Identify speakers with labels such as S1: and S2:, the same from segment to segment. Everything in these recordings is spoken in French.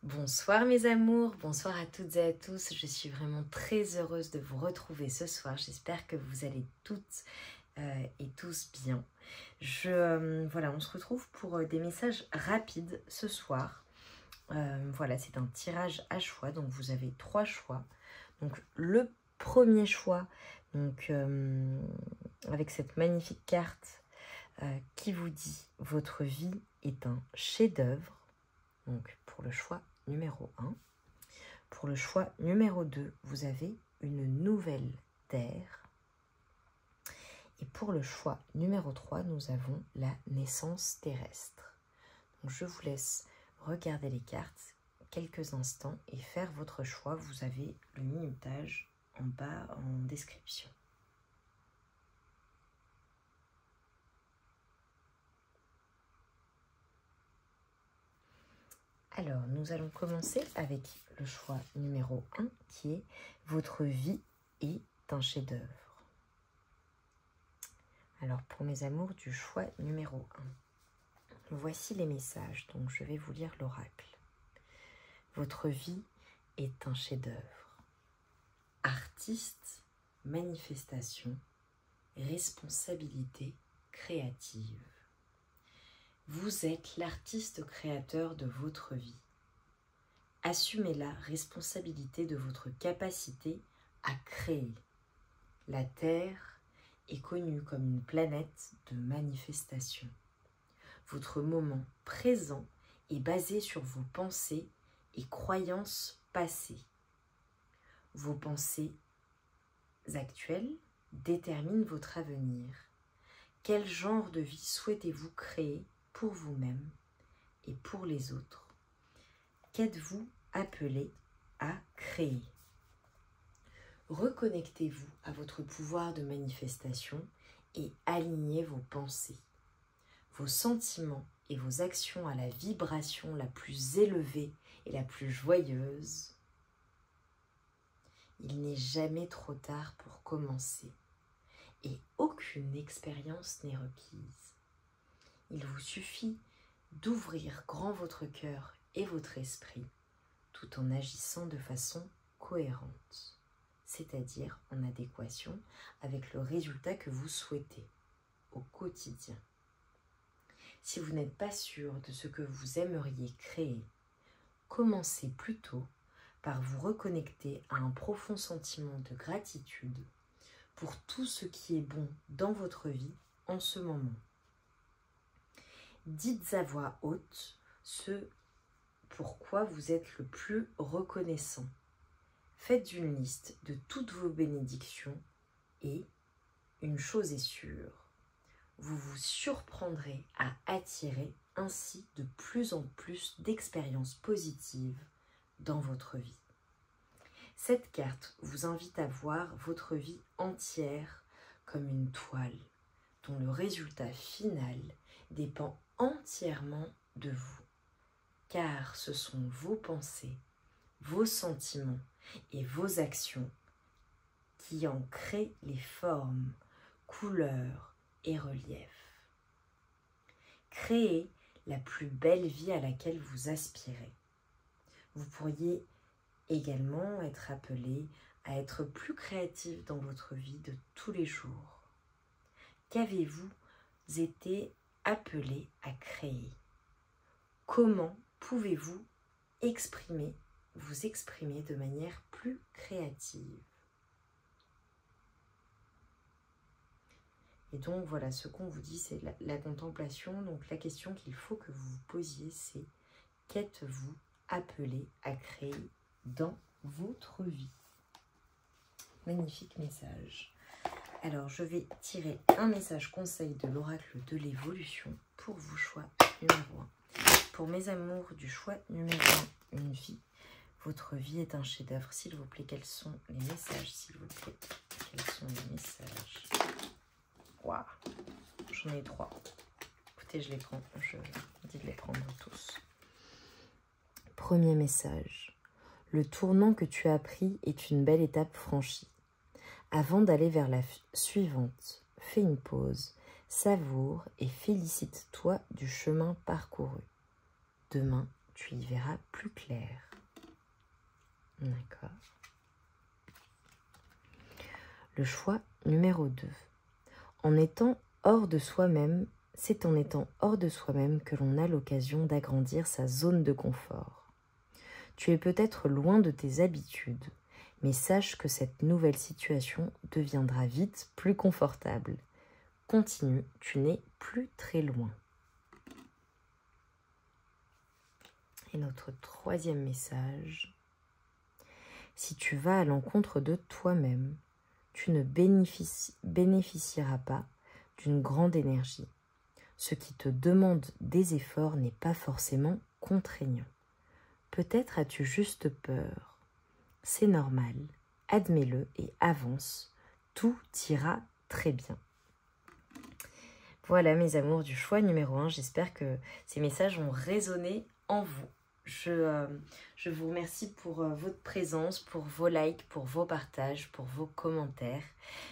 S1: Bonsoir mes amours, bonsoir à toutes et à tous. Je suis vraiment très heureuse de vous retrouver ce soir. J'espère que vous allez toutes et tous bien. Voilà, on se retrouve pour des messages rapides ce soir. Voilà, c'est un tirage à choix, donc vous avez 3 choix. Donc le premier choix, donc, avec cette magnifique carte qui vous dit « Votre vie est un chef-d'œuvre ». Donc pour le choix numéro 1. Pour le choix numéro 2, vous avez une nouvelle terre. Et pour le choix numéro 3, nous avons la naissance terrestre. Donc je vous laisse regarder les cartes quelques instants et faire votre choix. Vous avez le minutage en bas en description. Alors, nous allons commencer avec le choix numéro 1 qui est « Votre vie est un chef-d'œuvre ». Alors, pour mes amours du choix numéro 1, voici les messages. Donc, je vais vous lire l'oracle. Votre vie est un chef-d'œuvre. Artiste, manifestation, responsabilité créative. Vous êtes l'artiste créateur de votre vie. Assumez la responsabilité de votre capacité à créer. La Terre est connue comme une planète de manifestation. Votre moment présent est basé sur vos pensées et croyances passées. Vos pensées actuelles déterminent votre avenir. Quel genre de vie souhaitez-vous créer pour vous-même et pour les autres? Qu'êtes-vous appelé à créer? Reconnectez-vous à votre pouvoir de manifestation et alignez vos pensées, vos sentiments et vos actions à la vibration la plus élevée et la plus joyeuse. Il n'est jamais trop tard pour commencer et aucune expérience n'est requise. Il vous suffit d'ouvrir grand votre cœur et votre esprit tout en agissant de façon cohérente, c'est-à-dire en adéquation avec le résultat que vous souhaitez au quotidien. Si vous n'êtes pas sûr de ce que vous aimeriez créer, commencez plutôt par vous reconnecter à un profond sentiment de gratitude pour tout ce qui est bon dans votre vie en ce moment. Dites à voix haute ce pourquoi vous êtes le plus reconnaissant. Faites une liste de toutes vos bénédictions et, une chose est sûre, vous vous surprendrez à attirer ainsi de plus en plus d'expériences positives dans votre vie. Cette carte vous invite à voir votre vie entière comme une toile dont le résultat final dépend entièrement de vous, car ce sont vos pensées, vos sentiments et vos actions qui en créent les formes, couleurs et reliefs. Créez la plus belle vie à laquelle vous aspirez. Vous pourriez également être appelé à être plus créatif dans votre vie de tous les jours. Qu'avez-vous été appelé à créer? Comment pouvez-vous vous exprimer de manière plus créative? Et donc voilà, ce qu'on vous dit, c'est la contemplation. Donc la question qu'il faut que vous vous posiez, c'est qu'êtes-vous appelé à créer dans votre vie? Magnifique message. Alors, je vais tirer un message conseil de l'oracle de l'évolution pour vos choix numéro 1. Pour mes amours du choix numéro 1, une vie. Votre vie est un chef-d'œuvre. S'il vous plaît, quels sont les messages? S'il vous plaît, quels sont les messages? Waouh, j'en ai 3. Écoutez, je les prends. Je dis de les prendre tous. Premier message. Le tournant que tu as pris est une belle étape franchie. Avant d'aller vers la suivante, fais une pause, savoure et félicite-toi du chemin parcouru. Demain, tu y verras plus clair. D'accord. Le choix numéro 2. En étant hors de soi-même, c'est en étant hors de soi-même que l'on a l'occasion d'agrandir sa zone de confort. Tu es peut-être loin de tes habitudes, mais sache que cette nouvelle situation deviendra vite plus confortable. Continue, tu n'es plus très loin. Et notre troisième message. Si tu vas à l'encontre de toi-même, tu ne bénéficieras pas d'une grande énergie. Ce qui te demande des efforts n'est pas forcément contraignant. Peut-être as-tu juste peur. C'est normal, admets-le et avance. Tout ira très bien. Voilà mes amours du choix numéro 1. J'espère que ces messages ont résonné en vous. Je vous remercie pour votre présence, pour vos likes, pour vos partages, pour vos commentaires.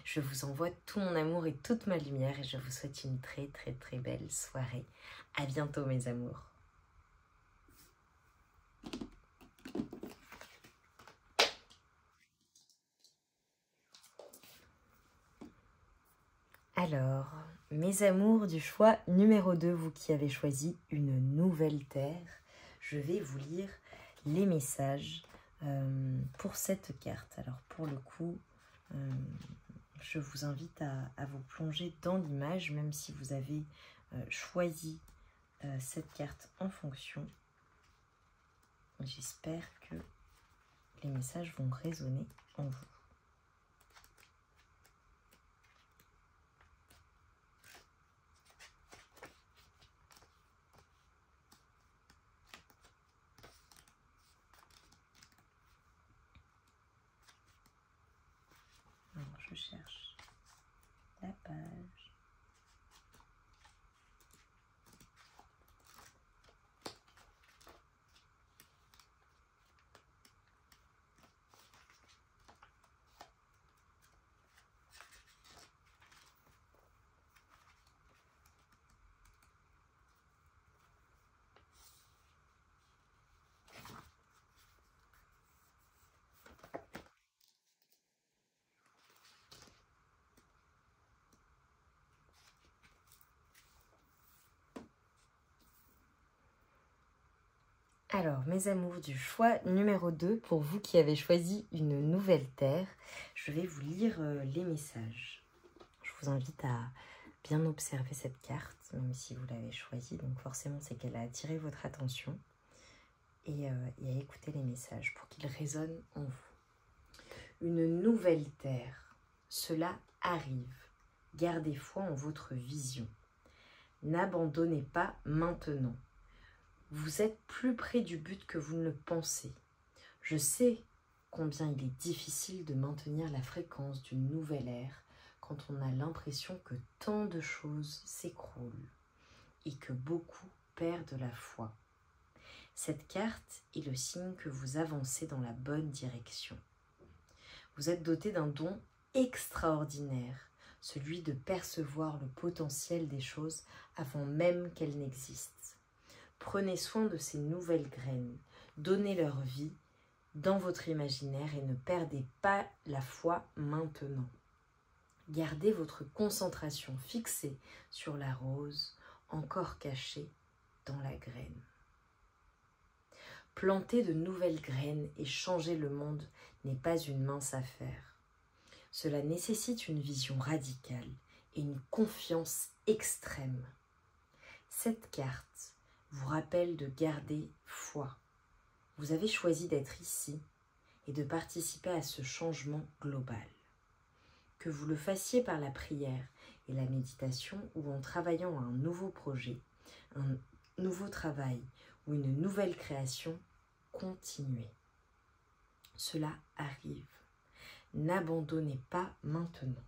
S1: Je vous envoie tout mon amour et toute ma lumière et je vous souhaite une très très très belle soirée. À bientôt mes amours. Alors, mes amours du choix numéro 2, vous qui avez choisi une nouvelle terre, je vais vous lire les messages pour cette carte. Alors pour le coup, je vous invite à vous plonger dans l'image, même si vous avez choisi cette carte en fonction. J'espère que les messages vont résonner en vous. Alors, je cherche la page. Alors, mes amours du choix numéro 2, pour vous qui avez choisi une nouvelle terre, je vais vous lire les messages. Je vous invite à bien observer cette carte, même si vous l'avez choisie. Donc forcément, c'est qu'elle a attiré votre attention. Et à écouter les messages pour qu'ils résonnent en vous. Une nouvelle terre, cela arrive. Gardez foi en votre vision. N'abandonnez pas maintenant. Vous êtes plus près du but que vous ne le pensez. Je sais combien il est difficile de maintenir la fréquence d'une nouvelle ère quand on a l'impression que tant de choses s'écroulent et que beaucoup perdent la foi. Cette carte est le signe que vous avancez dans la bonne direction. Vous êtes doté d'un don extraordinaire, celui de percevoir le potentiel des choses avant même qu'elles n'existent. Prenez soin de ces nouvelles graines, donnez leur vie dans votre imaginaire et ne perdez pas la foi maintenant. Gardez votre concentration fixée sur la rose encore cachée dans la graine. Planter de nouvelles graines et changer le monde n'est pas une mince affaire. Cela nécessite une vision radicale et une confiance extrême. Cette carte vous rappelle de garder foi. Vous avez choisi d'être ici et de participer à ce changement global. Que vous le fassiez par la prière et la méditation ou en travaillant à un nouveau projet, un nouveau travail ou une nouvelle création, continuez. Cela arrive. N'abandonnez pas maintenant.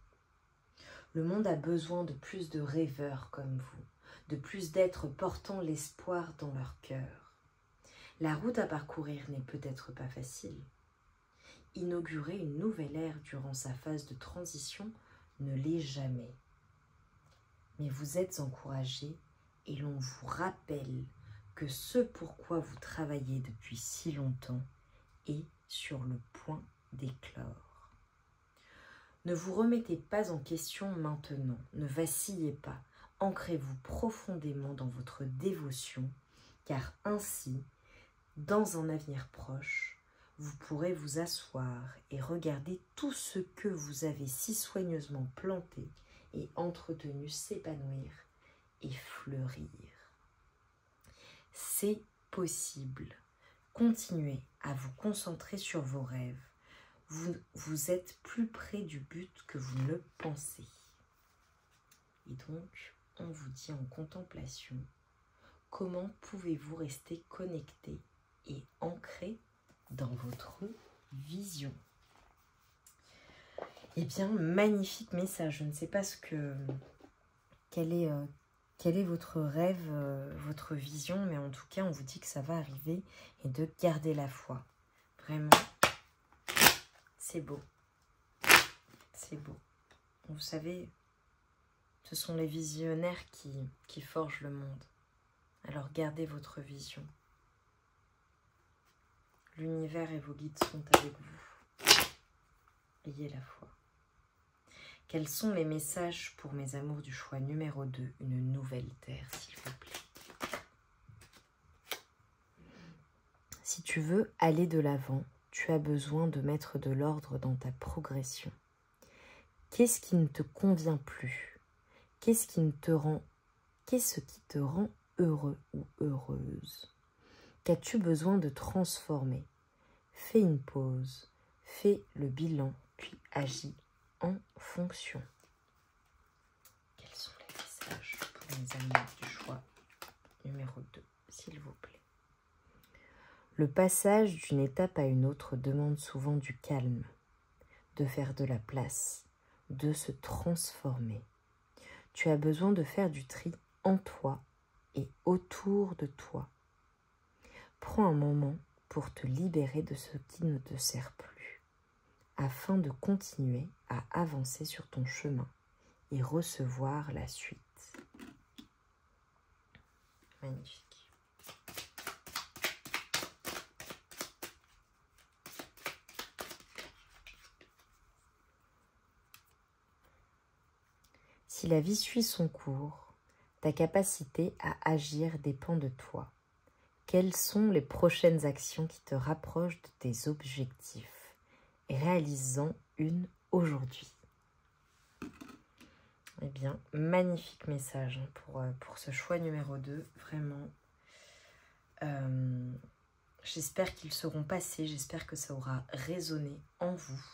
S1: Le monde a besoin de plus de rêveurs comme vous, de plus d'êtres portant l'espoir dans leur cœur. La route à parcourir n'est peut-être pas facile. Inaugurer une nouvelle ère durant sa phase de transition ne l'est jamais. Mais vous êtes encouragés et l'on vous rappelle que ce pourquoi vous travaillez depuis si longtemps est sur le point d'éclore. Ne vous remettez pas en question maintenant, ne vacillez pas, ancrez-vous profondément dans votre dévotion, car ainsi, dans un avenir proche, vous pourrez vous asseoir et regarder tout ce que vous avez si soigneusement planté et entretenu s'épanouir et fleurir. C'est possible. Continuez à vous concentrer sur vos rêves. Vous êtes plus près du but que vous ne le pensez. Et donc, on vous dit en contemplation, comment pouvez-vous rester connecté et ancré dans votre vision? Eh bien, magnifique message. Je ne sais pas quel est votre rêve, votre vision, mais en tout cas, on vous dit que ça va arriver et de garder la foi. Vraiment, c'est beau. C'est beau. Vous savez, ce sont les visionnaires qui forgent le monde. Alors, gardez votre vision. L'univers et vos guides sont avec vous. Ayez la foi. Quels sont les messages pour mes amours du choix numéro 2, une nouvelle terre, s'il vous plaît? Si tu veux aller de l'avant, tu as besoin de mettre de l'ordre dans ta progression. Qu'est-ce qui ne te convient plus? Qu'est-ce qui te rend heureux ou heureuse? Qu'as-tu besoin de transformer? Fais une pause, fais le bilan, puis agis en fonction. Quels sont les messages pour mes amours du choix numéro 2, s'il vous plaît? Le passage d'une étape à une autre demande souvent du calme, de faire de la place, de se transformer. Tu as besoin de faire du tri en toi et autour de toi. Prends un moment pour te libérer de ce qui ne te sert plus, afin de continuer à avancer sur ton chemin et recevoir la suite. Magnifique. Si la vie suit son cours, ta capacité à agir dépend de toi. Quelles sont les prochaines actions qui te rapprochent de tes objectifs? Réalise-en une aujourd'hui. Eh bien, magnifique message pour ce choix numéro 2. Vraiment, j'espère qu'ils seront passés. J'espère que ça aura résonné en vous.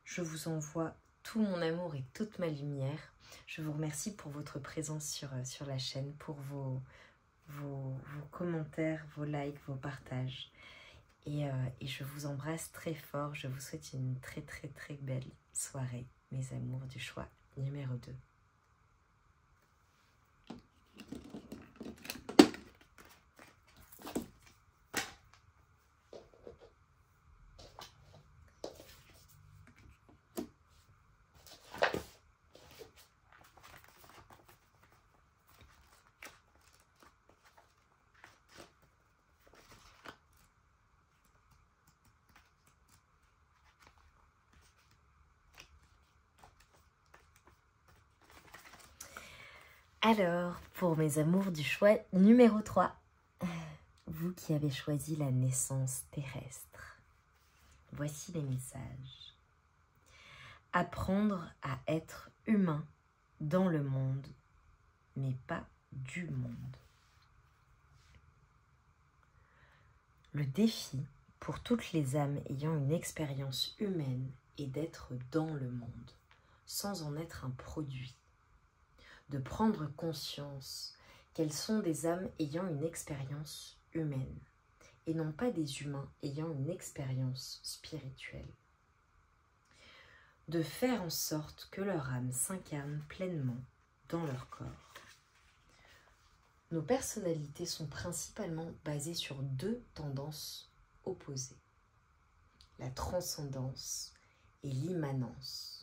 S1: Je vous envoie tout mon amour et toute ma lumière. Je vous remercie pour votre présence sur la chaîne, pour vos commentaires, vos likes, vos partages. Et je vous embrasse très fort. Je vous souhaite une très très très belle soirée, mes amours du choix numéro 2. Alors, pour mes amours du choix numéro 3, vous qui avez choisi la naissance terrestre, voici les messages. Apprendre à être humain dans le monde, mais pas du monde. Le défi pour toutes les âmes ayant une expérience humaine est d'être dans le monde, sans en être un produit. De prendre conscience qu'elles sont des âmes ayant une expérience humaine et non pas des humains ayant une expérience spirituelle. De faire en sorte que leur âme s'incarne pleinement dans leur corps. Nos personnalités sont principalement basées sur 2 tendances opposées, la transcendance et l'immanence.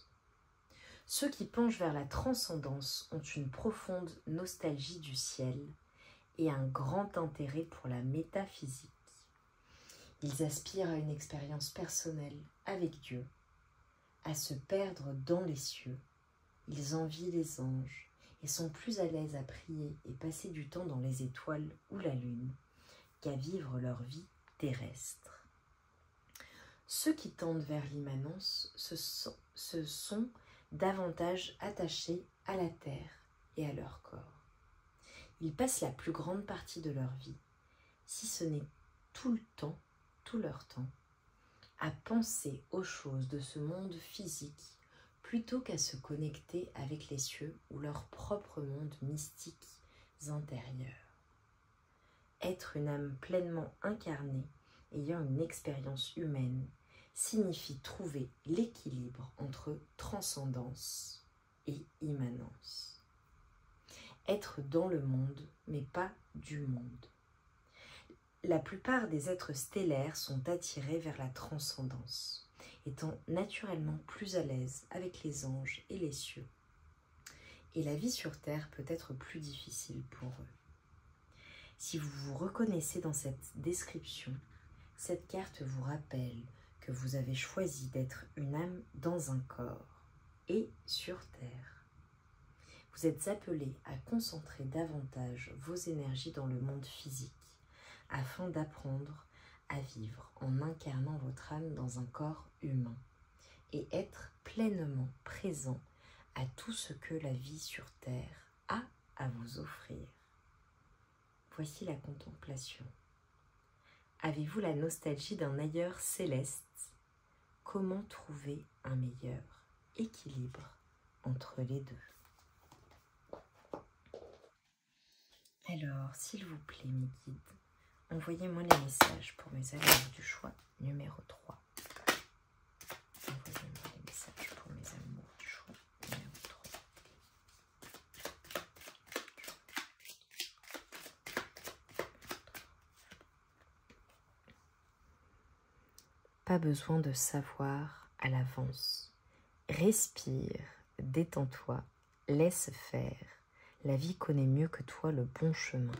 S1: Ceux qui penchent vers la transcendance ont une profonde nostalgie du ciel et un grand intérêt pour la métaphysique. Ils aspirent à une expérience personnelle avec Dieu, à se perdre dans les cieux. Ils envient les anges et sont plus à l'aise à prier et passer du temps dans les étoiles ou la lune qu'à vivre leur vie terrestre. Ceux qui tendent vers l'immanence se sont davantage attachés à la terre et à leur corps. Ils passent la plus grande partie de leur vie, si ce n'est tout leur temps, à penser aux choses de ce monde physique plutôt qu'à se connecter avec les cieux ou leur propre monde mystiques intérieurs. Être une âme pleinement incarnée, ayant une expérience humaine, signifie trouver l'équilibre entre transcendance et immanence. Être dans le monde, mais pas du monde. La plupart des êtres stellaires sont attirés vers la transcendance, étant naturellement plus à l'aise avec les anges et les cieux. Et la vie sur Terre peut être plus difficile pour eux. Si vous vous reconnaissez dans cette description, cette carte vous rappelle que vous avez choisi d'être une âme dans un corps et sur Terre. Vous êtes appelé à concentrer davantage vos énergies dans le monde physique afin d'apprendre à vivre en incarnant votre âme dans un corps humain et être pleinement présent à tout ce que la vie sur Terre a à vous offrir. Voici la contemplation. Avez-vous la nostalgie d'un ailleurs céleste? Comment trouver un meilleur équilibre entre les deux? Alors, s'il vous plaît, mes guides, envoyez-moi les messages pour mes amours du choix numéro 3. Envoyez-moi les messages pour mes amours du choix numéro 3. Pas besoin de savoir à l'avance. Respire, détends-toi, laisse faire. La vie connaît mieux que toi le bon chemin.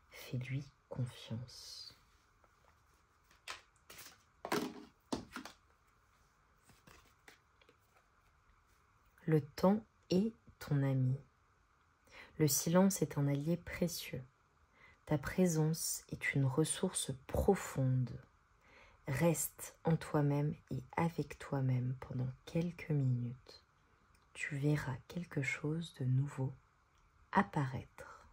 S1: Fais-lui confiance. Le temps est ton ami. Le silence est un allié précieux. Ta présence est une ressource profonde. Reste en toi-même et avec toi-même pendant quelques minutes. Tu verras quelque chose de nouveau apparaître.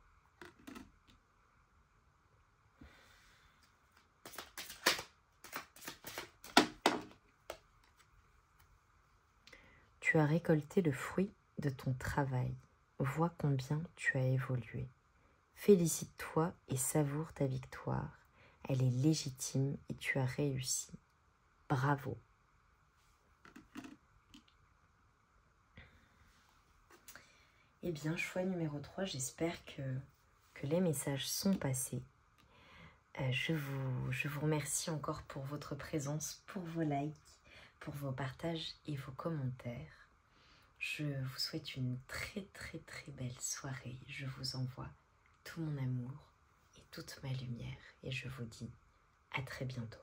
S1: Tu as récolté le fruit de ton travail. Vois combien tu as évolué. Félicite-toi et savoure ta victoire. Elle est légitime et tu as réussi. Bravo. Eh bien, choix numéro 3, j'espère que les messages sont passés. Je vous remercie encore pour votre présence, pour vos likes, pour vos partages et vos commentaires. Je vous souhaite une très très très belle soirée. Je vous envoie tout mon amour et toute ma lumière et je vous dis à très bientôt.